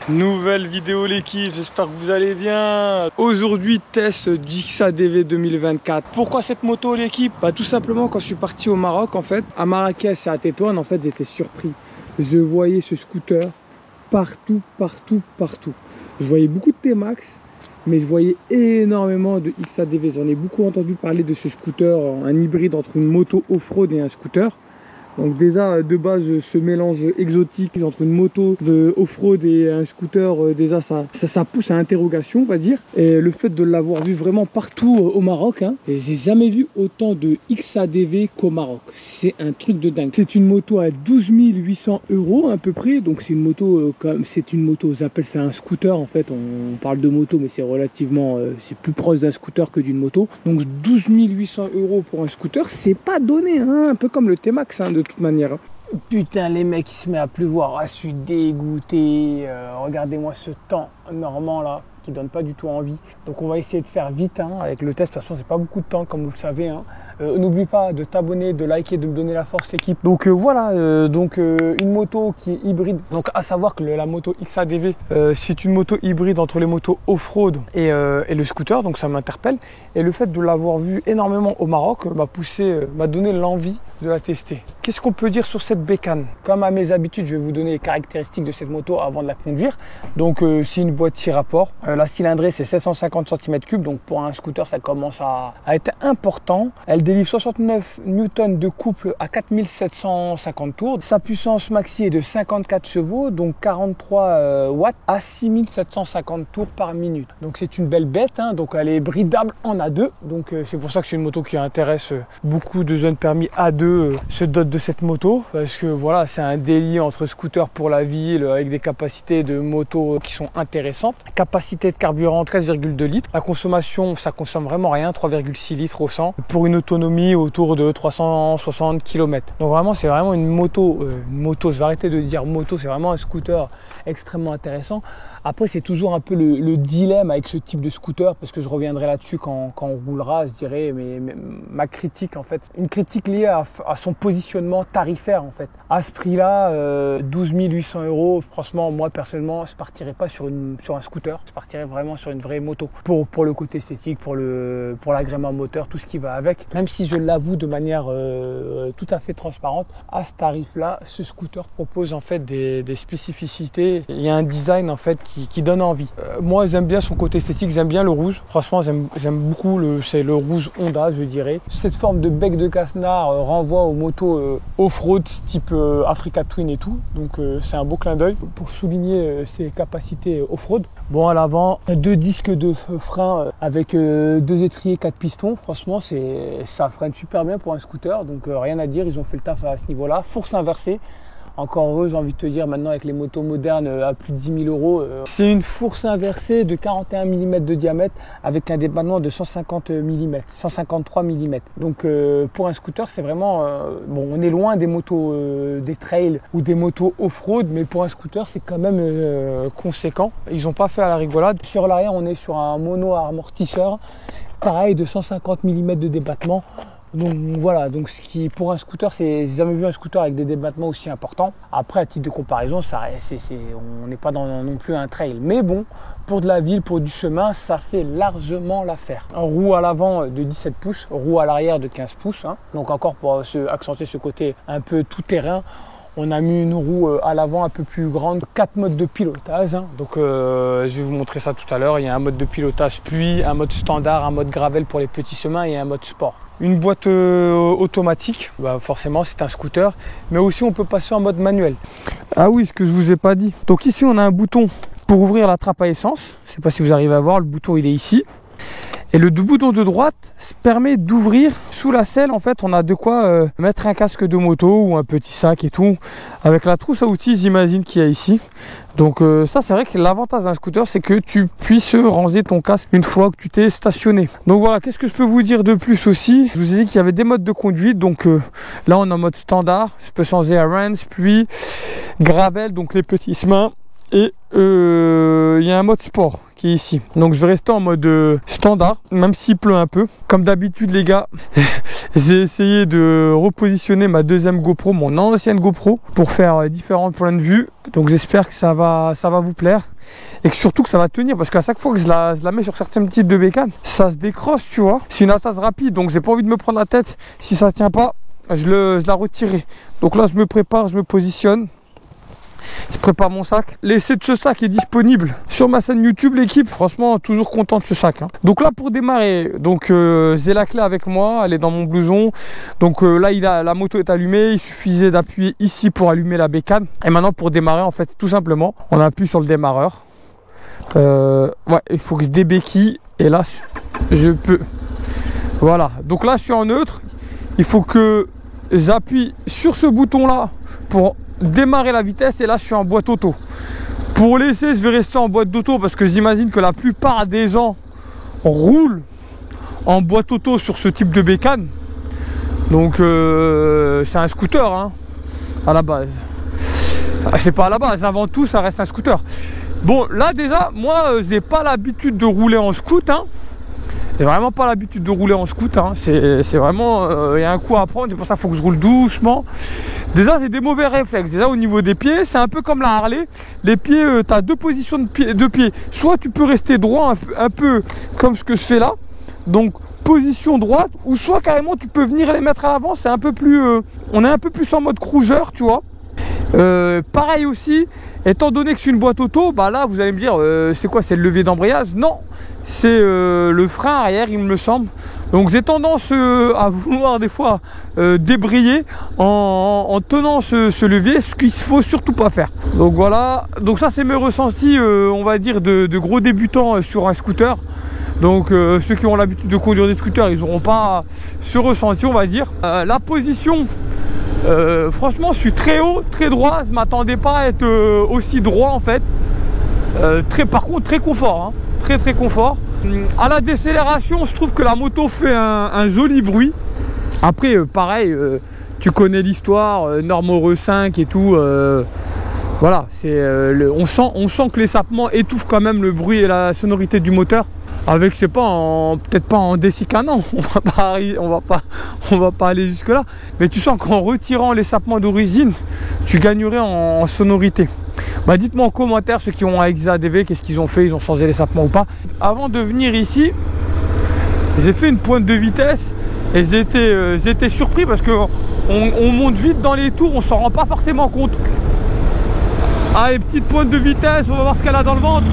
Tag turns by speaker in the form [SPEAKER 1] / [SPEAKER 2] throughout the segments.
[SPEAKER 1] Nouvelle vidéo l'équipe, j'espère que vous allez bien. Aujourd'hui test du XADV 2024. Pourquoi cette moto l'équipe? Tout simplement quand je suis parti au Maroc en fait, à Marrakech et à Tétouan en fait j'étais surpris. Je voyais ce scooter partout. Je voyais beaucoup de T-Max, mais je voyais énormément de XADV. J'en ai beaucoup entendu parler de ce scooter, un hybride entre une moto off-road et un scooter. Donc déjà de base ce mélange exotique entre une moto de off-road et un scooter, déjà ça pousse à interrogation on va dire. Et le fait de l'avoir vu vraiment partout au Maroc, et j'ai jamais vu autant de XADV qu'au Maroc. C'est un truc de dingue. C'est une moto à 12 800 € à peu près. Donc c'est une moto, j'appelle ça un scooter en fait. On parle de moto mais c'est relativement, c'est plus proche d'un scooter que d'une moto. Donc 12 800 € pour un scooter, c'est pas donné, un peu comme le T-Max de toute manière. Putain les mecs il se met à pleuvoir, je suis dégoûté, regardez-moi ce temps normand là qui donne pas du tout envie. Donc on va essayer de faire vite avec le test, de toute façon c'est pas beaucoup de temps comme vous le savez. N'oublie pas de t'abonner, de liker, de me donner la force l'équipe. Donc voilà, une moto qui est hybride. Donc à savoir que la moto XADV, c'est une moto hybride entre les motos off-road et le scooter, donc ça m'interpelle. Et le fait de l'avoir vu énormément au Maroc m'a donné l'envie de la tester. Qu'est-ce qu'on peut dire sur cette bécane? Comme à mes habitudes, je vais vous donner les caractéristiques de cette moto avant de la conduire. Donc c'est une boîte 6 rapports. La cylindrée c'est 750 cm3, donc pour un scooter ça commence à être important. Elle délivre 69 Newton de couple à 4750 tours. Sa puissance maxi est de 54 chevaux, donc 43 watts à 6750 tours par minute. Donc c'est une belle bête, donc elle est bridable en A2. Donc c'est pour ça que c'est une moto qui intéresse beaucoup de jeunes permis A2 se dotent de cette moto, parce que voilà, c'est un délit entre scooter pour la ville avec des capacités de moto qui sont intéressantes. Capacité de carburant 13,2 litres. La consommation, ça consomme vraiment rien, 3,6 litres au 100 pour une autonomie autour de 360 km. Donc vraiment, c'est vraiment une moto, je vais arrêter de dire moto, c'est vraiment un scooter extrêmement intéressant. Après, c'est toujours un peu le dilemme avec ce type de scooter, parce que je reviendrai là-dessus quand on roulera, je dirais, mais ma critique en fait, une critique liée à son positionnement tarifaire en fait. À ce prix-là, 12 800 €, franchement, moi personnellement, je partirais pas sur un scooter, je partirais vraiment sur une vraie moto. Pour le côté esthétique, pour l'agrément moteur, tout ce qui va avec. Même si je l'avoue de manière tout à fait transparente, à ce tarif-là, ce scooter propose en fait des spécificités. Il y a un design en fait qui donne envie. Moi j'aime bien son côté esthétique, j'aime bien le rouge. Franchement j'aime beaucoup c'est le rouge Honda je dirais. Cette forme de bec de cassnar renvoie aux motos off-road type Africa Twin et tout. Donc c'est un beau clin d'œil pour souligner ses capacités off-road. Bon, à l'avant, 2 disques de frein avec 2 étriers 4 pistons. Franchement ça freine super bien pour un scooter. Donc rien à dire, ils ont fait le taf à ce niveau-là. Fourche inversée. Encore heureux, j'ai envie de te dire, maintenant avec les motos modernes à plus de 10 000 €. C'est une fourche inversée de 41 mm de diamètre avec un débattement de 150 mm, 153 mm. Donc pour un scooter, c'est vraiment... bon, on est loin des motos, des trails ou des motos off-road, mais pour un scooter, c'est quand même conséquent. Ils n'ont pas fait à la rigolade. Sur l'arrière, on est sur un mono amortisseur, pareil, de 150 mm de débattement. Donc voilà, donc ce qui pour un scooter, j'ai jamais vu un scooter avec des débattements aussi importants. Après, à titre de comparaison, on n'est pas dans non plus un trail, mais bon, pour de la ville, pour du chemin, ça fait largement l'affaire. Un roue à l'avant de 17 pouces, roue à l'arrière de 15 pouces. Donc encore pour accentuer ce côté un peu tout terrain, on a mis une roue à l'avant un peu plus grande, 4 modes de pilotage. Donc je vais vous montrer ça tout à l'heure. Il y a un mode de pilotage pluie, un mode standard, un mode gravel pour les petits chemins et un mode sport. Une boîte automatique, forcément c'est un scooter, mais aussi on peut passer en mode manuel. Ah oui, ce que je vous ai pas dit. Donc ici on a un bouton pour ouvrir la trappe à essence. Je sais pas si vous arrivez à voir, le bouton il est ici. Et le bouton de droite permet d'ouvrir sous la selle. En fait, on a de quoi mettre un casque de moto ou un petit sac et tout. Avec la trousse à outils, j'imagine qu'il y a ici. Donc ça, c'est vrai que l'avantage d'un scooter, c'est que tu puisses ranger ton casque une fois que tu t'es stationné. Donc voilà, qu'est-ce que je peux vous dire de plus aussi? Je vous ai dit qu'il y avait des modes de conduite. Donc là, on est en mode standard. Je peux changer à range, puis gravel, donc les petits chemins. Et il y a un mode sport qui est ici. Donc je vais rester en mode standard, même s'il pleut un peu. Comme d'habitude les gars, j'ai essayé de repositionner ma deuxième GoPro, mon ancienne GoPro, pour faire différents points de vue. Donc j'espère que ça va vous plaire. Et que surtout que ça va tenir, parce qu'à chaque fois que je la mets sur certains types de bécanes, ça se décroche, tu vois. C'est une attache rapide, donc j'ai pas envie de me prendre la tête. Si ça tient pas, je la retirerai. Donc là je me prépare, je me positionne. Je prépare mon sac. L'essai de ce sac est disponible sur ma chaîne YouTube, l'équipe. Franchement, toujours content de ce sac. Hein. Donc là, pour démarrer, donc j'ai la clé avec moi. Elle est dans mon blouson. Donc là, la moto est allumée. Il suffisait d'appuyer ici pour allumer la bécane. Et maintenant, pour démarrer, en fait, tout simplement, on appuie sur le démarreur. Ouais, il faut que je débéquille. Et là, je peux. Voilà. Donc là, je suis en neutre. Il faut que j'appuie sur ce bouton-là pour démarrer la vitesse, et là je suis en boîte auto. Pour l'essai, je vais rester en boîte d'auto parce que j'imagine que la plupart des gens roulent en boîte auto sur ce type de bécane. Donc c'est un scooter hein, à la base. C'est pas à la base, avant tout ça reste un scooter. Bon là déjà, moi j'ai pas l'habitude de rouler en scoot hein. J'ai vraiment pas l'habitude de rouler en scoot hein. C'est vraiment, il y a un coup à prendre, c'est pour ça qu'il faut que je roule doucement. Déjà j'ai des mauvais réflexes, déjà au niveau des pieds, c'est un peu comme la Harley. Les pieds, tu as deux positions de pied. Soit tu peux rester droit un peu comme ce que je fais là, donc position droite, ou soit carrément tu peux venir les mettre à l'avant, c'est un peu plus, on est un peu plus en mode cruiser, tu vois. Pareil aussi, étant donné que c'est une boîte auto, bah là vous allez me dire c'est quoi, c'est le levier d'embrayage? Non, c'est le frein arrière il me semble. Donc j'ai tendance à vouloir des fois débrayer en tenant ce levier, ce qu'il faut surtout pas faire. Donc voilà, donc ça c'est mes ressentis on va dire de gros débutants sur un scooter. Donc ceux qui ont l'habitude de conduire des scooters, ils n'auront pas ce ressenti on va dire. La position, franchement je suis très haut, très droit, je m'attendais pas à être aussi droit en fait. Par contre très confort, hein. Très confort. À la décélération, je trouve que la moto fait un joli bruit. Après pareil, tu connais l'histoire, norme Euro 5 et tout. Voilà, on sent que les sapements étouffent quand même le bruit et la sonorité du moteur. Avec, je sais pas, peut-être pas en décica, non, on va pas aller jusque là. Mais tu sens qu'en retirant les sapements d'origine, tu gagnerais en sonorité. Bah dites-moi en commentaire ceux qui ont un XADV, qu'est-ce qu'ils ont fait, ils ont changé les sapements ou pas. Avant de venir ici, j'ai fait une pointe de vitesse et j'étais surpris parce que on monte vite dans les tours, on s'en rend pas forcément compte. Allez, petite pointe de vitesse, on va voir ce qu'elle a dans le ventre.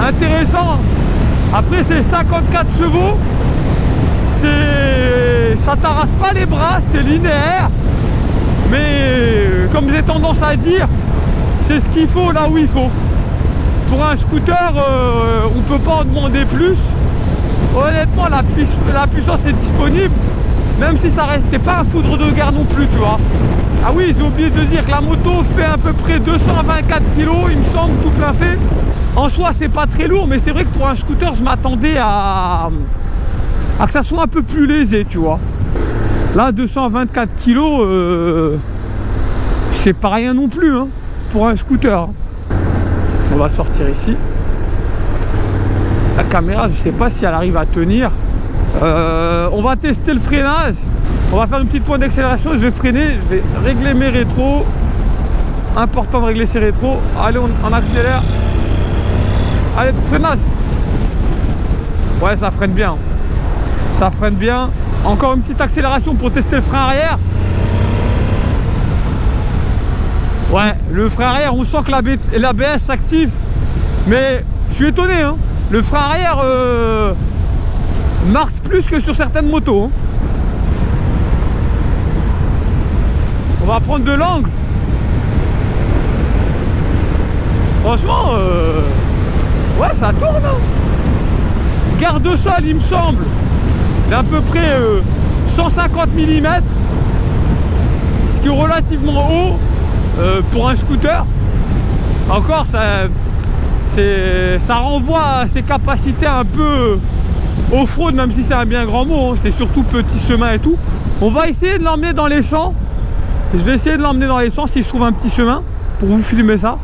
[SPEAKER 1] Intéressant. Après c'est 54 chevaux, ça t'arrache pas les bras, c'est linéaire, mais comme j'ai tendance à dire, c'est ce qu'il faut là où il faut. Pour un scooter, on peut pas en demander plus. Honnêtement la puissance est disponible, même si ça reste, c'est pas un foudre de guerre non plus, tu vois. Ah oui, j'ai oublié de dire que la moto fait à peu près 224 kg, il me semble, tout plein fait. En soi, c'est pas très lourd, mais c'est vrai que pour un scooter, je m'attendais à que ça soit un peu plus léger, tu vois. Là, 224 kg, c'est pas rien non plus, hein, pour un scooter. On va sortir ici. La caméra, je sais pas si elle arrive à tenir. On va tester le freinage. On va faire une petite pointe d'accélération. Je vais freiner, je vais régler mes rétros. Important de régler ses rétros. Allez, on accélère. Allez, freinage. Ouais, ça freine bien. Ça freine bien. Encore une petite accélération pour tester le frein arrière. Ouais, le frein arrière, on sent que l'ABS s'active. Mais je suis étonné, hein. Le frein arrière marche plus que sur certaines motos, hein. On va prendre de l'angle. Franchement, ouais, ça tourne, hein. Garde-sol, il me semble, d'à peu près 150 mm, ce qui est relativement haut. pour un scooter. Encore, ça renvoie à ses capacités un peu off-road, même si c'est un bien grand mot, hein. C'est surtout petit chemin et tout. On va essayer de l'emmener dans les champs. Je vais essayer de l'emmener dans les champs si je trouve un petit chemin pour vous filmer ça.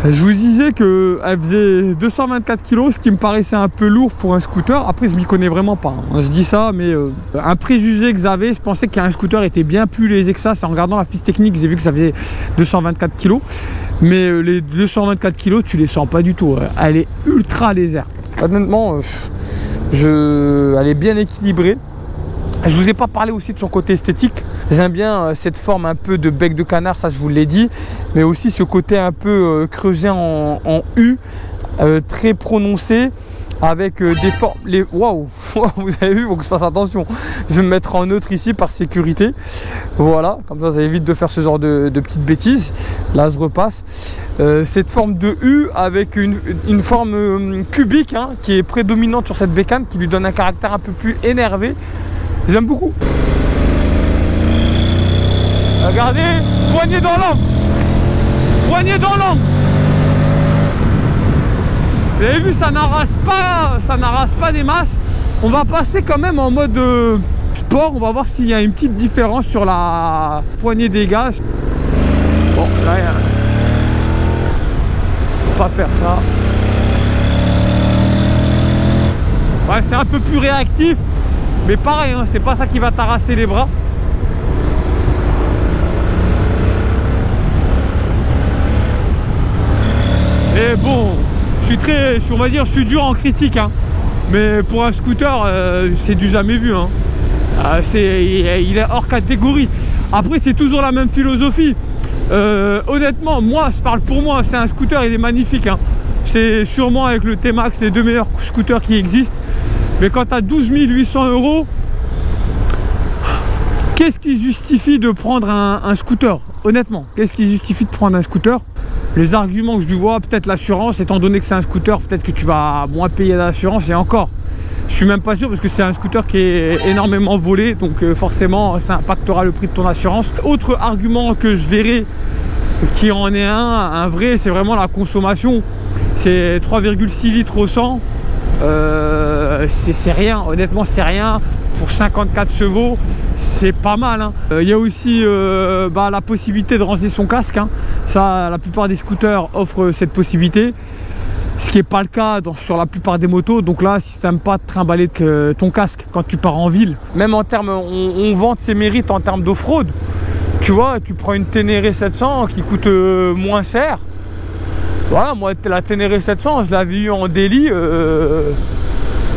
[SPEAKER 1] Je vous disais qu'elle faisait 224 kg, ce qui me paraissait un peu lourd pour un scooter. Après, je m'y connais vraiment pas, hein. Je dis ça, mais un préjugé que j'avais, je pensais qu'un scooter était bien plus léger que ça. C'est en regardant la fiche technique, j'ai vu que ça faisait 224 kg. Mais les 224 kg, tu les sens pas du tout. Elle est ultra légère. Honnêtement, elle est bien équilibrée. Je vous ai pas parlé aussi de son côté esthétique. J'aime bien cette forme un peu de bec de canard, ça je vous l'ai dit, mais aussi ce côté un peu creusé en U, très prononcé, avec des formes. Waouh, vous avez vu, il faut que je fasse attention. Je vais me mettre en neutre ici par sécurité. Voilà, comme ça évite de faire ce genre de petites bêtises. Là je repasse. Cette forme de U avec une forme cubique, hein, qui est prédominante sur cette bécane, qui lui donne un caractère un peu plus énervé. J'aime beaucoup. Regardez, poignée dans l'angle. Poignée dans l'angle. Vous avez vu, ça n'arrache pas des masses. On va passer quand même en mode sport. On va voir s'il y a une petite différence sur la poignée des gaz. Bon, là, on va pas faire ça. Ouais, c'est un peu plus réactif. Mais pareil, hein, c'est pas ça qui va t'arracher les bras. Et bon, on va dire, je suis dur en critique, hein. Mais pour un scooter, c'est du jamais vu, hein. Il est hors catégorie. Après, c'est toujours la même philosophie. Honnêtement, moi, je parle pour moi, c'est un scooter, il est magnifique, hein. C'est sûrement avec le T-Max les deux meilleurs scooters qui existent. Mais quand tu as 12 800 €, qu'est-ce qui justifie de prendre un scooter? Honnêtement, qu'est-ce qui justifie de prendre un scooter? Les arguments que je lui vois, peut-être l'assurance, étant donné que c'est un scooter, peut-être que tu vas moins payer l'assurance, et encore. Je suis même pas sûr parce que c'est un scooter qui est énormément volé, donc forcément ça impactera le prix de ton assurance. Autre argument que je verrai, qui en est un vrai, c'est vraiment la consommation. C'est 3,6 litres au 100. C'est rien, honnêtement c'est rien. Pour 54 chevaux, c'est pas mal, hein. Y a aussi la possibilité de ranger son casque, hein. Ça, la plupart des scooters offrent cette possibilité, ce qui n'est pas le cas sur la plupart des motos. Donc là, si tu n'aimes pas te trimballer ton casque quand tu pars en ville, même en termes, on vante ses mérites en termes d'off-road. Tu vois, tu prends une Ténéré 700 qui coûte moins cher. Voilà, moi la Ténéré 700, je l'avais eu en daily.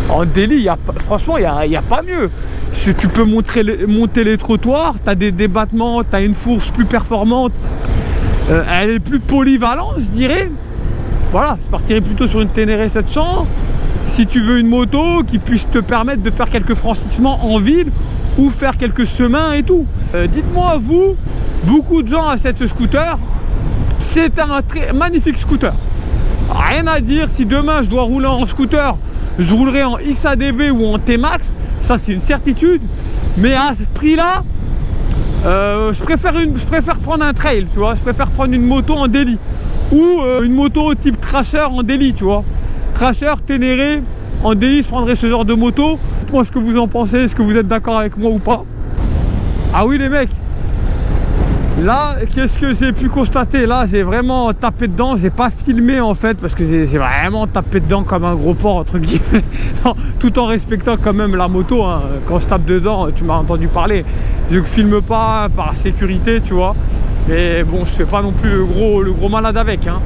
[SPEAKER 1] En daily, franchement, il n'y a pas mieux. Si tu peux monter les trottoirs, tu as des débattements, tu as une fourche plus performante. Elle est plus polyvalente, je dirais. Voilà, je partirais plutôt sur une Ténéré 700. Si tu veux une moto qui puisse te permettre de faire quelques franchissements en ville ou faire quelques chemins et tout. Dites-moi, vous, beaucoup de gens achètent ce scooter. C'est un très magnifique scooter. Rien à dire, si demain je dois rouler en scooter, je roulerai en XADV ou en T-Max, ça c'est une certitude. Mais à ce prix-là, je préfère prendre un trail, tu vois. Je préfère prendre une moto en daily ou une moto type Thrasher en daily, tu vois. Thrasher, Ténéré, en daily, je prendrai ce genre de moto. Dites-moi ce que vous en pensez, est-ce que vous êtes d'accord avec moi ou pas? Ah oui les mecs, là, qu'est-ce que j'ai pu constater? Là, j'ai vraiment tapé dedans. J'ai pas filmé en fait parce que j'ai vraiment tapé dedans comme un gros porc entre guillemets, tout en respectant quand même la moto, hein. Quand je tape dedans, tu m'as entendu parler. Je ne filme pas par sécurité, tu vois. Mais bon, je fais pas non plus le gros malade avec, hein.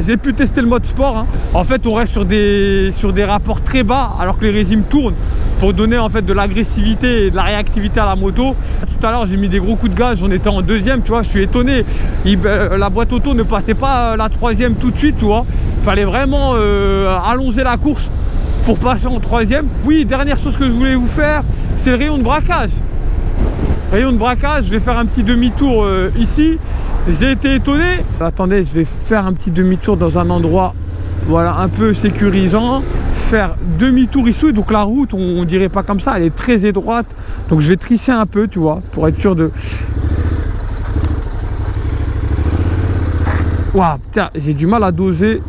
[SPEAKER 1] J'ai pu tester le mode sport, hein. En fait, on reste sur des rapports très bas alors que les régimes tournent pour donner en fait de l'agressivité et de la réactivité à la moto. Tout à l'heure, j'ai mis des gros coups de gaz, on était en deuxième, tu vois. Je suis étonné. La boîte auto ne passait pas la troisième tout de suite, tu vois. Il fallait vraiment allonger la course pour passer en troisième. Oui, dernière chose que je voulais vous faire, c'est le rayon de braquage. Rayon de braquage, je vais faire un petit demi-tour ici. J'ai été étonné. Attendez, je vais faire un petit demi-tour dans un endroit, voilà, un peu sécurisant. Faire demi-tour ici. Donc la route, on dirait pas comme ça, elle est très étroite. Donc je vais trisser un peu, tu vois, pour être sûr de... Waouh, putain, j'ai du mal à doser.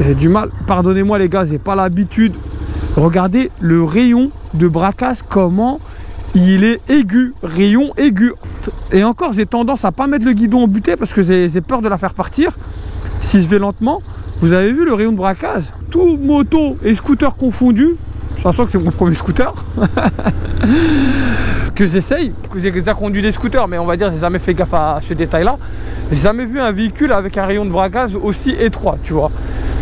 [SPEAKER 1] J'ai du mal. Pardonnez-moi les gars, j'ai pas l'habitude. Regardez le rayon de braquage, comment il est aigu. Rayon aigu. Et encore, j'ai tendance à pas mettre le guidon en butée parce que j'ai peur de la faire partir. Si je vais lentement, vous avez vu le rayon de braquage, tout moto et scooter confondus. Sachant que c'est mon premier scooter. Que j'essaye, que j'ai déjà conduit des scooters, mais on va dire j'ai jamais fait gaffe à ce détail-là. J'ai jamais vu un véhicule avec un rayon de braquage aussi étroit, tu vois.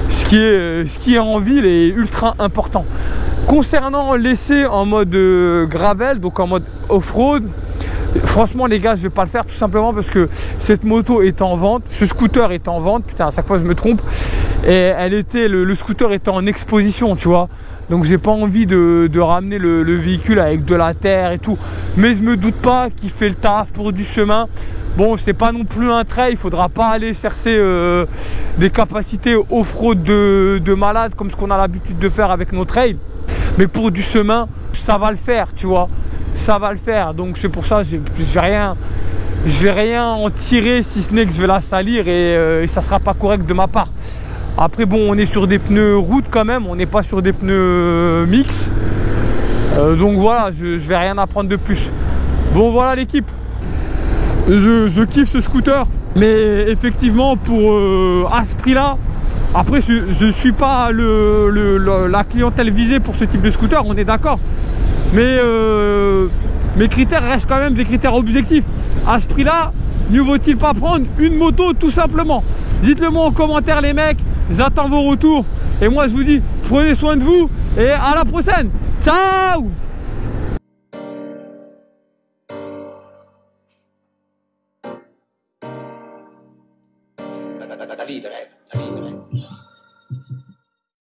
[SPEAKER 1] Ce qui est en ville est ultra important. Concernant l'essai en mode gravel, donc en mode off-road, franchement les gars, je vais pas le faire tout simplement parce que cette moto est en vente, ce scooter est en vente, putain à chaque fois je me trompe, et elle était, le scooter était en exposition, tu vois. Donc j'ai pas envie de ramener le véhicule avec de la terre et tout. Mais je me doute pas qu'il fait le taf pour du chemin. Bon, c'est pas non plus un trail, il faudra pas aller chercher des capacités off-road de malade comme ce qu'on a l'habitude de faire avec nos trails. Mais pour du chemin, ça va le faire, tu vois. Ça va le faire. Donc c'est pour ça, je vais rien en tirer si ce n'est que je vais la salir et ça sera pas correct de ma part. Après bon, on est sur des pneus route quand même, on n'est pas sur des pneus mix. Donc voilà, je vais rien apprendre de plus. Bon voilà l'équipe, je kiffe ce scooter, mais effectivement pour à ce prix là, après je suis pas la clientèle visée pour ce type de scooter, on est d'accord. Mais mes critères restent quand même des critères objectifs. À ce prix là, mieux vaut-il pas prendre une moto tout simplement. Dites-le moi en commentaire les mecs. J'attends vos retours. Et moi je vous dis, prenez soin de vous. Et à la prochaine. Ciao.
[SPEAKER 2] La vie de rêve.